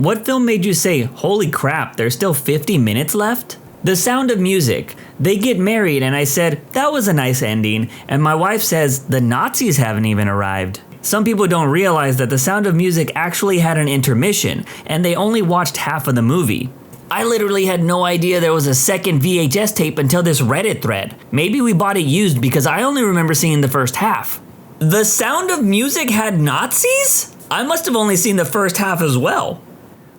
What film made you say, holy crap, there's still 50 minutes left? The Sound of Music. They get married and I said, that was a nice ending, and my wife says, the Nazis haven't even arrived. Some people don't realize that The Sound of Music actually had an intermission, and they only watched half of the movie. I literally had no idea there was a second VHS tape until this Reddit thread. Maybe we bought it used because I only remember seeing the first half. The Sound of Music had Nazis? I must have only seen the first half as well.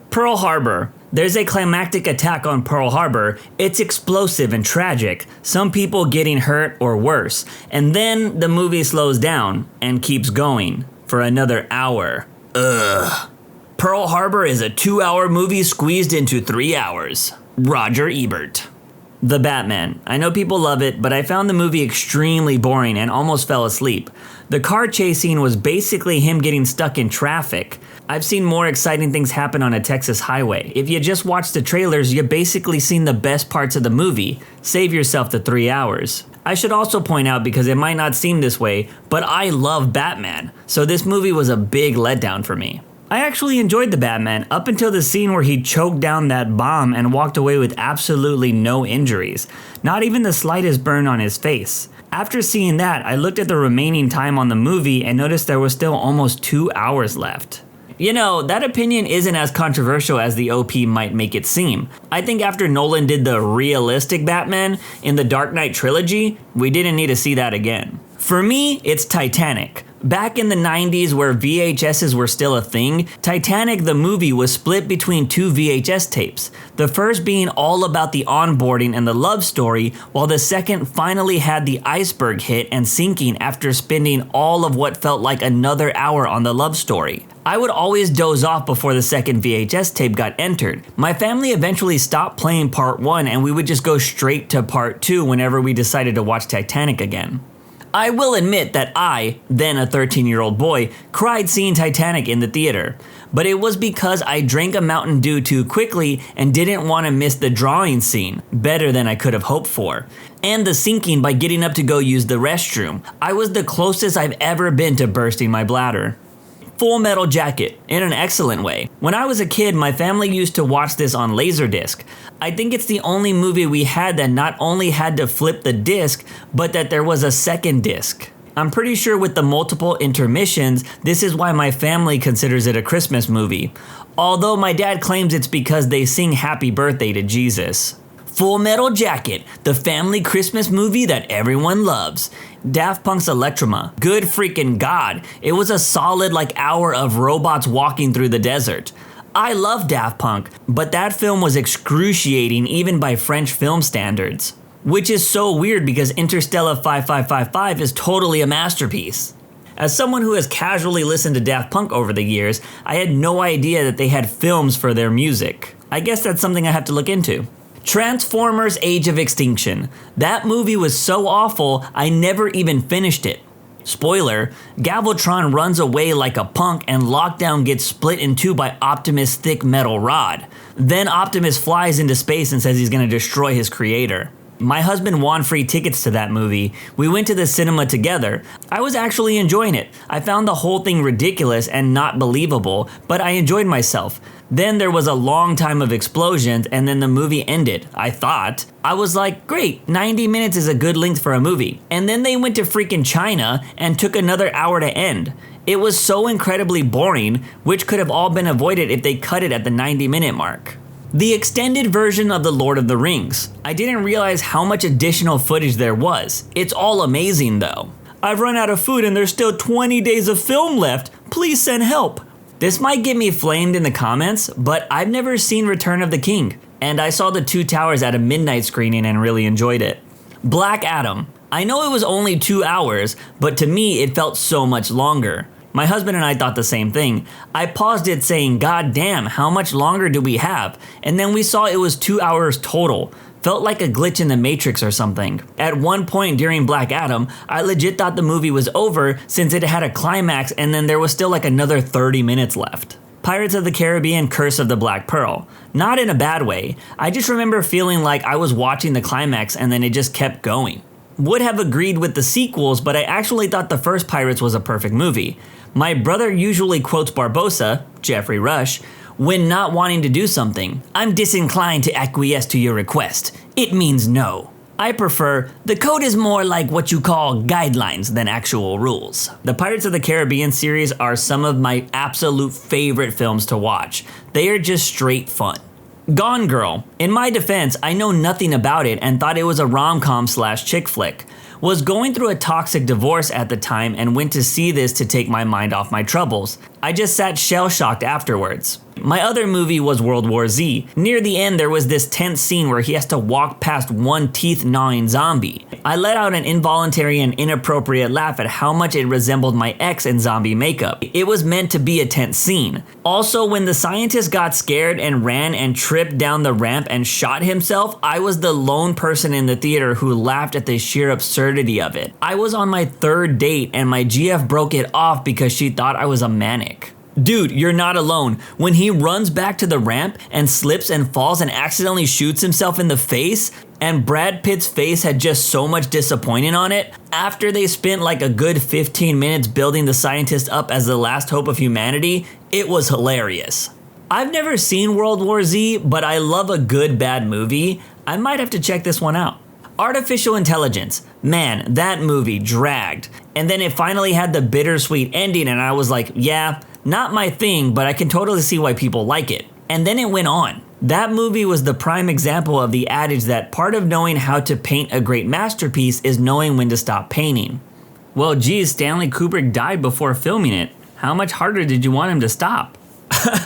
Pearl Harbor. There's a climactic attack on Pearl Harbor. It's explosive and tragic, some people getting hurt or worse. And then the movie slows down and keeps going for another hour. Ugh. Pearl Harbor is a 2-hour movie squeezed into 3 hours. Roger Ebert. The Batman. I know people love it, but I found the movie extremely boring and almost fell asleep. The car chase scene was basically him getting stuck in traffic. I've seen more exciting things happen on a Texas highway. If you just watch the trailers, you've basically seen the best parts of the movie. Save yourself the 3 hours. I should also point out, because it might not seem this way, but I love Batman, so this movie was a big letdown for me. I actually enjoyed The Batman up until the scene where he choked down that bomb and walked away with absolutely no injuries, not even the slightest burn on his face. After seeing that, I looked at the remaining time on the movie and noticed there was still almost 2 hours left. You know, that opinion isn't as controversial as the OP might make it seem. I think after Nolan did the realistic Batman in the Dark Knight trilogy, we didn't need to see that again. For me, it's Titanic. Back in the 90s where VHSs were still a thing, Titanic the movie was split between 2 VHS tapes. The first being all about the onboarding and the love story, while the second finally had the iceberg hit and sinking after spending all of what felt like another hour on the love story. I would always doze off before the second VHS tape got entered. My family eventually stopped playing part 1 and we would just go straight to part 2 whenever we decided to watch Titanic again. I will admit that I, then a 13-year-old boy, cried seeing Titanic in the theater. But it was because I drank a Mountain Dew too quickly and didn't want to miss the drawing scene, better than I could have hoped for. And the sinking by getting up to go use the restroom. I was the closest I've ever been to bursting my bladder. Full Metal Jacket, in an excellent way. When I was a kid, my family used to watch this on Laserdisc. I think it's the only movie we had that not only had to flip the disc, but that there was a second disc. I'm pretty sure with the multiple intermissions, this is why my family considers it a Christmas movie. Although my dad claims it's because they sing Happy Birthday to Jesus. Full Metal Jacket, the family Christmas movie that everyone loves. Daft Punk's Electroma. Good freaking God. It was a solid hour of robots walking through the desert. I love Daft Punk, but that film was excruciating even by French film standards. Which is so weird because Interstellar 5555 is totally a masterpiece. As someone who has casually listened to Daft Punk over the years, I had no idea that they had films for their music. I guess that's something I have to look into. Transformers Age of Extinction. That movie was so awful, I never even finished it. Spoiler, Galvatron runs away like a punk and Lockdown gets split in two by Optimus' thick metal rod. Then Optimus flies into space and says he's gonna destroy his creator. My husband won free tickets to that movie. We went to the cinema together. I was actually enjoying it. I found the whole thing ridiculous and not believable, but I enjoyed myself. Then there was a long time of explosions and then the movie ended, I thought. I was like, great, 90 minutes is a good length for a movie. And then they went to freaking China and took another hour to end. It was so incredibly boring, which could have all been avoided if they cut it at the 90-minute mark. The extended version of The Lord of the Rings. I didn't realize how much additional footage there was. It's all amazing though. I've run out of food and there's still 20 days of film left. Please send help. This might get me flamed in the comments, but I've never seen Return of the King, and I saw The Two Towers at a midnight screening and really enjoyed it. Black Adam. I know it was only 2 hours, but to me it felt so much longer. My husband and I thought the same thing. I paused it saying, God damn, how much longer do we have? And then we saw it was 2 hours total. Felt like a glitch in the Matrix or something. At one point during Black Adam, I legit thought the movie was over since it had a climax and then there was still another 30 minutes left. Pirates of the Caribbean: Curse of the Black Pearl. Not in a bad way. I just remember feeling like I was watching the climax and then it just kept going. Would have agreed with the sequels, but I actually thought the first Pirates was a perfect movie. My brother usually quotes Barbossa, Jeffrey Rush, When not wanting to do something, I'm disinclined to acquiesce to your request. It means no. I prefer, the code is more like what you call guidelines than actual rules. The Pirates of the Caribbean series are some of my absolute favorite films to watch. They are just straight fun. Gone Girl. In my defense, I know nothing about it and thought it was a rom-com / chick flick. Was going through a toxic divorce at the time and went to see this to take my mind off my troubles. I just sat shell-shocked afterwards. My other movie was World War Z. Near the end, there was this tense scene where he has to walk past one teeth-gnawing zombie. I let out an involuntary and inappropriate laugh at how much it resembled my ex in zombie makeup. It was meant to be a tense scene. Also, when the scientist got scared and ran and tripped down the ramp and shot himself, I was the lone person in the theater who laughed at the sheer absurdity of it. I was on my 3rd date and my GF broke it off because she thought I was a manic. Dude, you're not alone. When he runs back to the ramp and slips and falls and accidentally shoots himself in the face, and Brad Pitt's face had just so much disappointment on it, after they spent like a good 15 minutes building the scientist up as the last hope of humanity, it was hilarious. I've never seen World War Z, but I love a good bad movie. I might have to check this one out. Artificial Intelligence. Man, that movie dragged. And then it finally had the bittersweet ending and I was like, yeah, not my thing, but I can totally see why people like it. And then it went on. That movie was the prime example of the adage that part of knowing how to paint a great masterpiece is knowing when to stop painting. Well, geez, Stanley Kubrick died before filming it. How much harder did you want him to stop?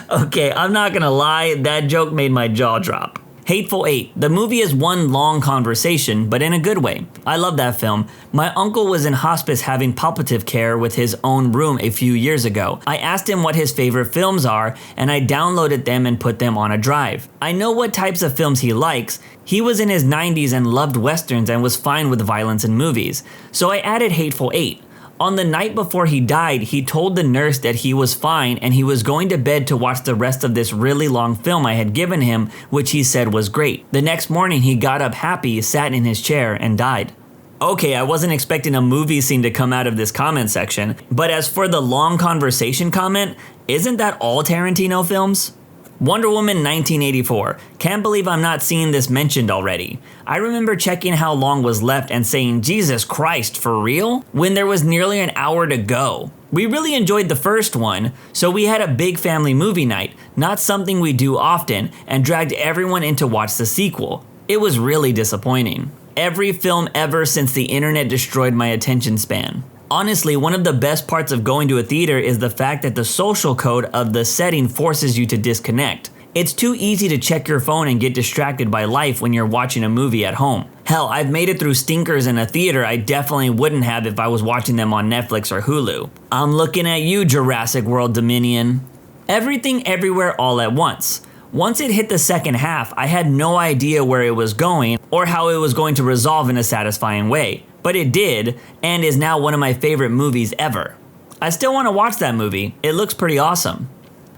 Okay, I'm not gonna lie, that joke made my jaw drop. Hateful Eight. The movie is one long conversation, but in a good way. I love that film. My uncle was in hospice having palliative care with his own room a few years ago. I asked him what his favorite films are, and I downloaded them and put them on a drive. I know what types of films he likes. He was in his 90s and loved westerns and was fine with violence in movies. So I added Hateful Eight. On the night before he died, he told the nurse that he was fine and he was going to bed to watch the rest of this really long film I had given him, which he said was great. The next morning, he got up happy, sat in his chair, and died. Okay, I wasn't expecting a movie scene to come out of this comment section, but as for the long conversation comment, isn't that all Tarantino films? Wonder Woman 1984. Can't believe I'm not seeing this mentioned already. I remember checking how long was left and saying, Jesus Christ, for real? When there was nearly an hour to go. We really enjoyed the first one, so we had a big family movie night, not something we do often, and dragged everyone in to watch the sequel. It was really disappointing. Every film ever since the internet destroyed my attention span. Honestly, one of the best parts of going to a theater is the fact that the social code of the setting forces you to disconnect. It's too easy to check your phone and get distracted by life when you're watching a movie at home. Hell, I've made it through stinkers in a theater I definitely wouldn't have if I was watching them on Netflix or Hulu. I'm looking at you, Jurassic World Dominion. Everything Everywhere All at Once. Once it hit the second half, I had no idea where it was going or how it was going to resolve in a satisfying way. But it did, and is now one of my favorite movies ever. I still want to watch that movie. It looks pretty awesome.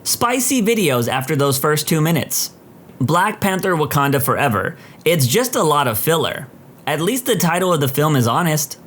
Spicy videos after those first 2 minutes. Black Panther Wakanda Forever. It's just a lot of filler. At least the title of the film is honest.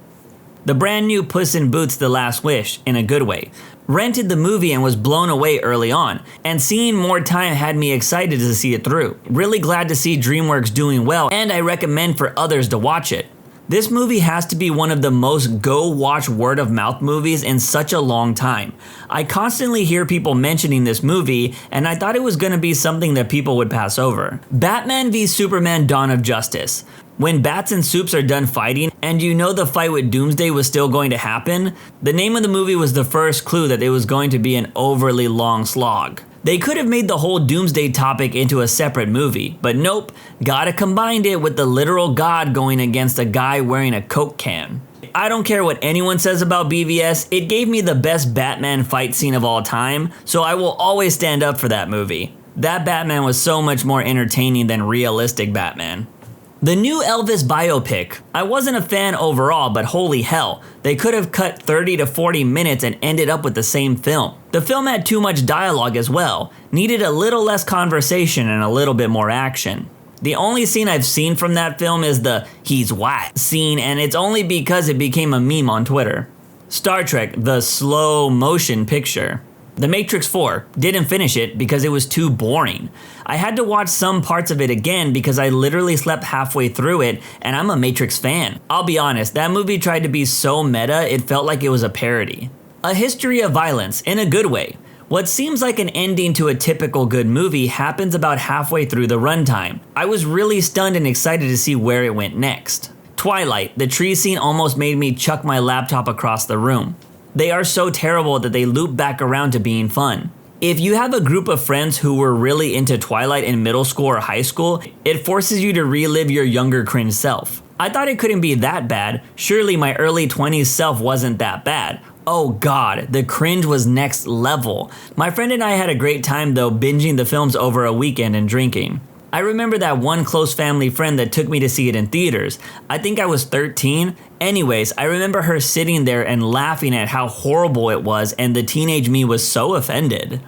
The brand new Puss in Boots: The Last Wish, in a good way. Rented the movie and was blown away early on, and seeing more time had me excited to see it through. Really glad to see DreamWorks doing well, and I recommend for others to watch it. This movie has to be one of the most go-watch word-of-mouth movies in such a long time. I constantly hear people mentioning this movie, and I thought it was gonna be something that people would pass over. Batman v Superman: Dawn of Justice. When Bats and Soups are done fighting, and you know the fight with Doomsday was still going to happen, the name of the movie was the first clue that it was going to be an overly long slog. They could have made the whole Doomsday topic into a separate movie, but nope, gotta combine it with the literal god going against a guy wearing a Coke can. I don't care what anyone says about BVS, it gave me the best Batman fight scene of all time, so I will always stand up for that movie. That Batman was so much more entertaining than realistic Batman. The new Elvis biopic. I wasn't a fan overall, but holy hell, they could have cut 30 to 40 minutes and ended up with the same film. The film had too much dialogue as well, needed a little less conversation and a little bit more action. The only scene I've seen from that film is the "he's white" scene, and it's only because it became a meme on Twitter. Star Trek: The Slow Motion Picture. The Matrix 4, didn't finish it because it was too boring. I had to watch some parts of it again because I literally slept halfway through it, and I'm a Matrix fan. I'll be honest, that movie tried to be so meta, it felt like it was a parody. A History of Violence, in a good way. What seems like an ending to a typical good movie happens about halfway through the runtime. I was really stunned and excited to see where it went next. Twilight, the tree scene almost made me chuck my laptop across the room. They are so terrible that they loop back around to being fun. If you have a group of friends who were really into Twilight in middle school or high school, it forces you to relive your younger cringe self. I thought it couldn't be that bad. Surely my early 20s self wasn't that bad. Oh god, the cringe was next level. My friend and I had a great time though, binging the films over a weekend and drinking. I remember that one close family friend that took me to see it in theaters. I think I was 13. Anyways, I remember her sitting there and laughing at how horrible it was, and the teenage me was so offended.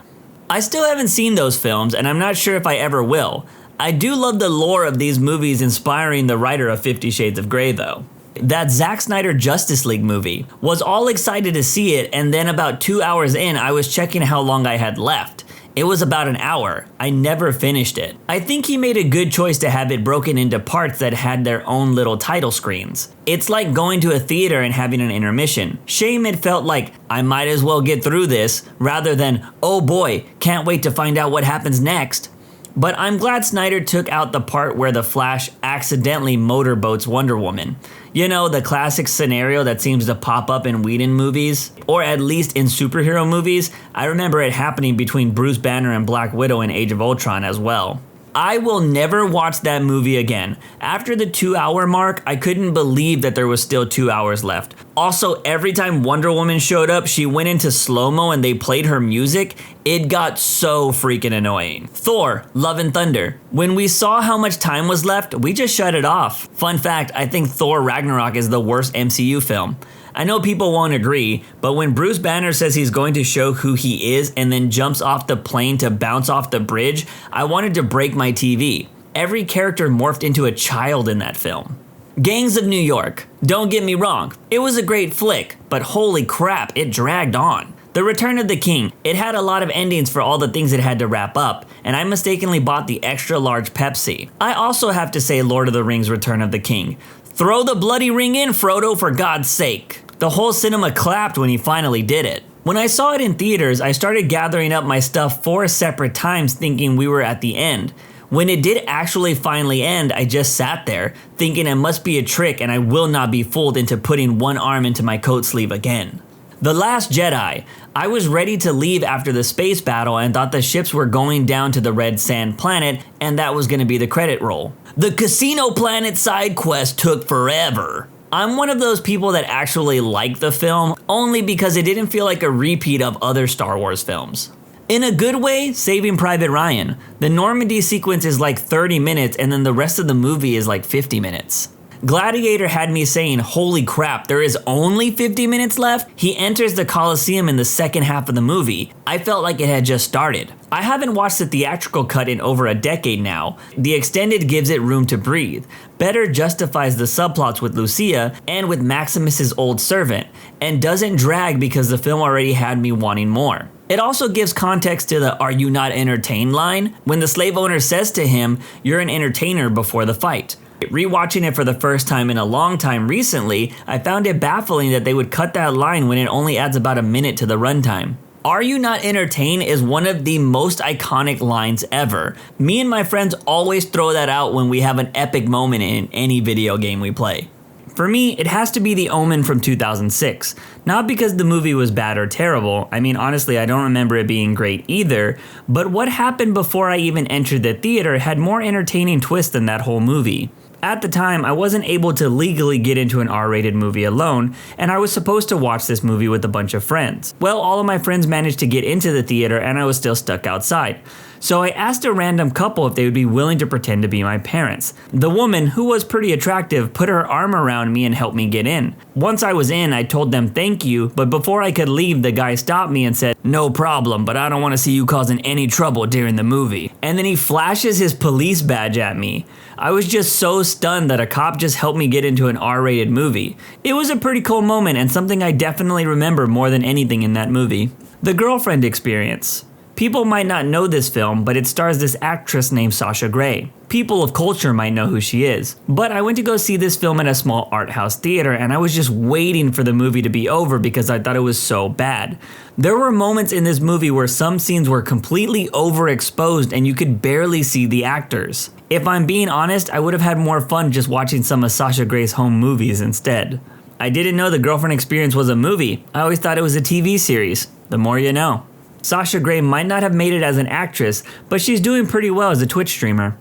I still haven't seen those films, and I'm not sure if I ever will. I do love the lore of these movies inspiring the writer of 50 Shades of Grey though. That Zack Snyder Justice League movie. Was all excited to see it, and then about 2 hours in, I was checking how long I had left. It was about an hour. I never finished it. I think he made a good choice to have it broken into parts that had their own little title screens. It's like going to a theater and having an intermission. Shame it felt like, I might as well get through this, rather than, oh boy, can't wait to find out what happens next. But I'm glad Snyder took out the part where the Flash accidentally motorboats Wonder Woman. You know, the classic scenario that seems to pop up in Whedon movies, or at least in superhero movies. I remember it happening between Bruce Banner and Black Widow in Age of Ultron as well. I will never watch that movie again. After the 2-hour mark, I couldn't believe that there was still 2 hours left. Also, every time Wonder Woman showed up, she went into slow-mo and they played her music. It got so freaking annoying. Thor, Love and Thunder. When we saw how much time was left, we just shut it off. Fun fact, I think Thor Ragnarok is the worst MCU film. I know people won't agree, but when Bruce Banner says he's going to show who he is and then jumps off the plane to bounce off the bridge, I wanted to break my TV. Every character morphed into a child in that film. Gangs of New York. Don't get me wrong, it was a great flick, but holy crap, it dragged on. The Return of the King. It had a lot of endings for all the things it had to wrap up, and I mistakenly bought the extra large Pepsi. I also have to say Lord of the Rings Return of the King. Throw the bloody ring in, Frodo, for God's sake. The whole cinema clapped when he finally did it. When I saw it in theaters, I started gathering up my stuff 4 separate times thinking we were at the end. When it did actually finally end, I just sat there, thinking it must be a trick and I will not be fooled into putting one arm into my coat sleeve again. The Last Jedi. I was ready to leave after the space battle and thought the ships were going down to the Red Sand planet and that was going to be the credit roll. The Casino Planet side quest took forever. I'm one of those people that actually like the film, only because it didn't feel like a repeat of other Star Wars films. In a good way, Saving Private Ryan. The Normandy sequence is like 30 minutes and then the rest of the movie is like 50 minutes. Gladiator had me saying, holy crap, there is only 50 minutes left? He enters the Coliseum in the second half of the movie. I felt like it had just started. I haven't watched the theatrical cut in over a decade now. The extended gives it room to breathe, better justifies the subplots with Lucia and with Maximus's old servant, and doesn't drag because the film already had me wanting more. It also gives context to the "are you not entertained" line, when the slave owner says to him, "you're an entertainer" before the fight. Rewatching it for the first time in a long time recently, I found it baffling that they would cut that line when it only adds about a minute to the runtime. "Are you not entertained" is one of the most iconic lines ever. Me and my friends always throw that out when we have an epic moment in any video game we play. For me, it has to be the Omen from 2006. Not because the movie was bad or terrible, I mean honestly I don't remember it being great either, but what happened before I even entered the theater had more entertaining twists than that whole movie. At the time, I wasn't able to legally get into an R-rated movie alone, and I was supposed to watch this movie with a bunch of friends. Well, all of my friends managed to get into the theater and I was still stuck outside. So I asked a random couple if they would be willing to pretend to be my parents. The woman, who was pretty attractive, put her arm around me and helped me get in. Once I was in, I told them thank you, but before I could leave, the guy stopped me and said, "No problem, but I don't want to see you causing any trouble during the movie." And then he flashes his police badge at me. I was just so stunned that a cop just helped me get into an R-rated movie. It was a pretty cool moment and something I definitely remember more than anything in that movie. The Girlfriend Experience. People might not know this film, but it stars this actress named Sasha Grey. People of culture might know who she is. But I went to go see this film at a small art house theater, and I was just waiting for the movie to be over because I thought it was so bad. There were moments in this movie where some scenes were completely overexposed and you could barely see the actors. If I'm being honest, I would have had more fun just watching some of Sasha Grey's home movies instead. I didn't know The Girlfriend Experience was a movie. I always thought it was a TV series. The more you know. Sasha Grey might not have made it as an actress, but she's doing pretty well as a Twitch streamer.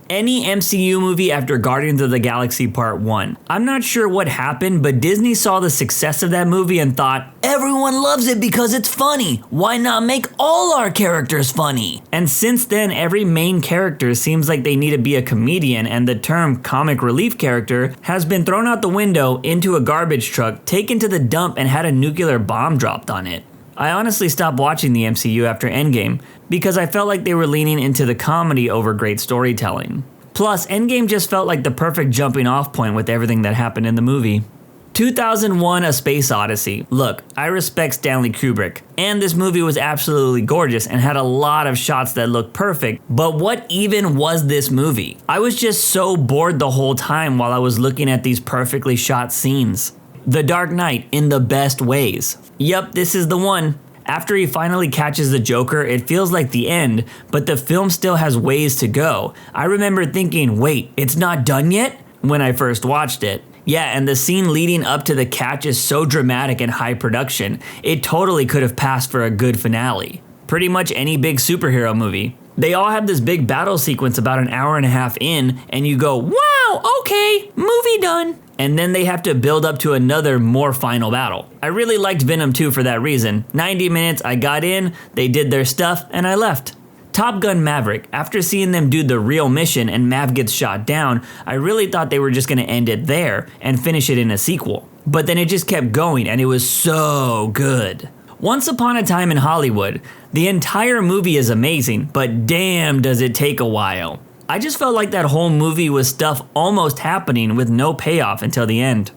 Any MCU movie after Guardians of the Galaxy Part 1. I'm not sure what happened, but Disney saw the success of that movie and thought, everyone loves it because it's funny. Why not make all our characters funny? And since then, every main character seems like they need to be a comedian, and the term comic relief character has been thrown out the window into a garbage truck, taken to the dump, and had a nuclear bomb dropped on it. I honestly stopped watching the MCU after Endgame because I felt like they were leaning into the comedy over great storytelling. Plus, Endgame just felt like the perfect jumping off point with everything that happened in the movie. 2001: A Space Odyssey. Look, I respect Stanley Kubrick, and this movie was absolutely gorgeous and had a lot of shots that looked perfect, but what even was this movie? I was just so bored the whole time while I was looking at these perfectly shot scenes. The Dark Knight in the best ways. Yup, this is the one. After he finally catches the Joker, it feels like the end, but the film still has ways to go. I remember thinking, wait, it's not done yet? When I first watched it. Yeah, and the scene leading up to the catch is so dramatic and high production, it totally could have passed for a good finale. Pretty much any big superhero movie. They all have this big battle sequence about an hour and a half in, and you go, wow, okay, movie done. And then they have to build up to another, more final battle. I really liked Venom 2 for that reason. 90 minutes, I got in, they did their stuff, and I left. Top Gun Maverick. After seeing them do the real mission and Mav gets shot down, I really thought they were just gonna end it there and finish it in a sequel. But then it just kept going, and it was so good. Once Upon a Time in Hollywood. The entire movie is amazing, but damn does it take a while. I just felt like that whole movie was stuff almost happening with no payoff until the end.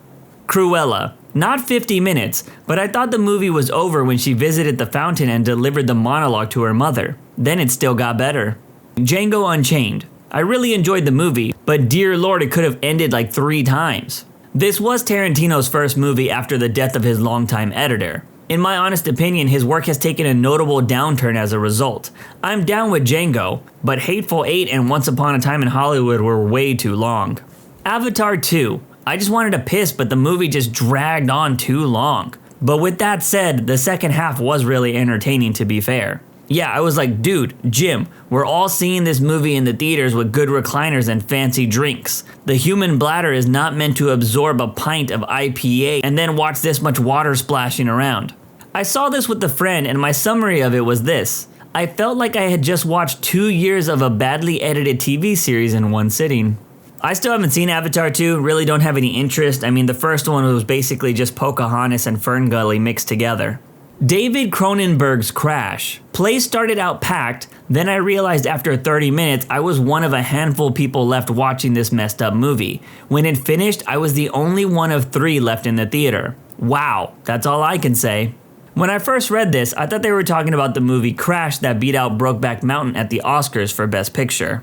Cruella. Not 50 minutes, but I thought the movie was over when she visited the fountain and delivered the monologue to her mother. Then it still got better. Django Unchained. I really enjoyed the movie, but dear lord, it could have ended like 3 times. This was Tarantino's first movie after the death of his longtime editor. In my honest opinion, his work has taken a notable downturn as a result. I'm down with Django, but Hateful Eight and Once Upon a Time in Hollywood were way too long. Avatar 2. I just wanted to piss, but the movie just dragged on too long. But with that said, the second half was really entertaining, to be fair. Yeah, I was like, dude, Jim, we're all seeing this movie in the theaters with good recliners and fancy drinks. The human bladder is not meant to absorb a pint of IPA and then watch this much water splashing around. I saw this with a friend, and my summary of it was this. I felt like I had just watched 2 years of a badly edited TV series in one sitting. I still haven't seen Avatar 2, really don't have any interest. I mean, the first one was basically just Pocahontas and Fern Gully mixed together. David Cronenberg's Crash. Play started out packed, then I realized after 30 minutes I was one of a handful of people left watching this messed up movie. When it finished, I was the only one of 3 left in the theater. Wow, that's all I can say. When I first read this, I thought they were talking about the movie Crash that beat out Brokeback Mountain at the Oscars for Best Picture.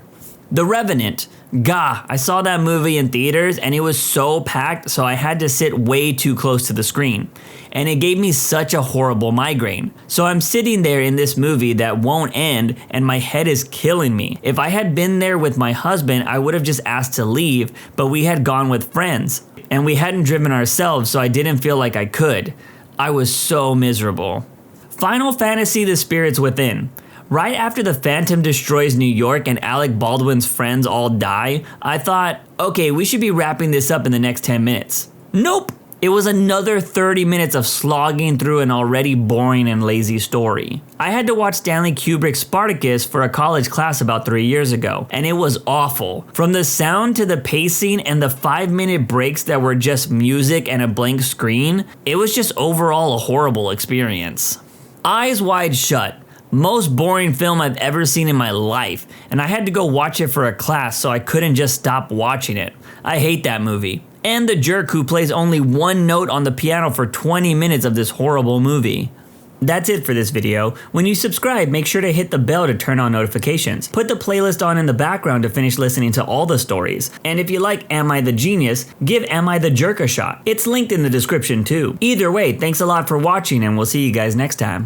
The Revenant. Gah, I saw that movie in theaters and it was so packed, so I had to sit way too close to the screen. And it gave me such a horrible migraine. So I'm sitting there in this movie that won't end and my head is killing me. If I had been there with my husband, I would have just asked to leave, but we had gone with friends. And we hadn't driven ourselves, so I didn't feel like I could. I was so miserable. Final Fantasy: The Spirits Within. Right after the Phantom destroys New York and Alec Baldwin's friends all die, I thought, okay, we should be wrapping this up in the next 10 minutes. Nope! It was another 30 minutes of slogging through an already boring and lazy story. I had to watch Stanley Kubrick's Spartacus for a college class about 3 years ago, and it was awful. From the sound to the pacing and the 5-minute breaks that were just music and a blank screen, it was just overall a horrible experience. Eyes Wide Shut. Most boring film I've ever seen in my life, and I had to go watch it for a class so I couldn't just stop watching it. I hate that movie. And the jerk who plays only one note on the piano for 20 minutes of this horrible movie. That's it for this video. When you subscribe, make sure to hit the bell to turn on notifications. Put the playlist on in the background to finish listening to all the stories. And if you like Am I the Genius, give Am I the Jerk a shot. It's linked in the description too. Either way, thanks a lot for watching and we'll see you guys next time.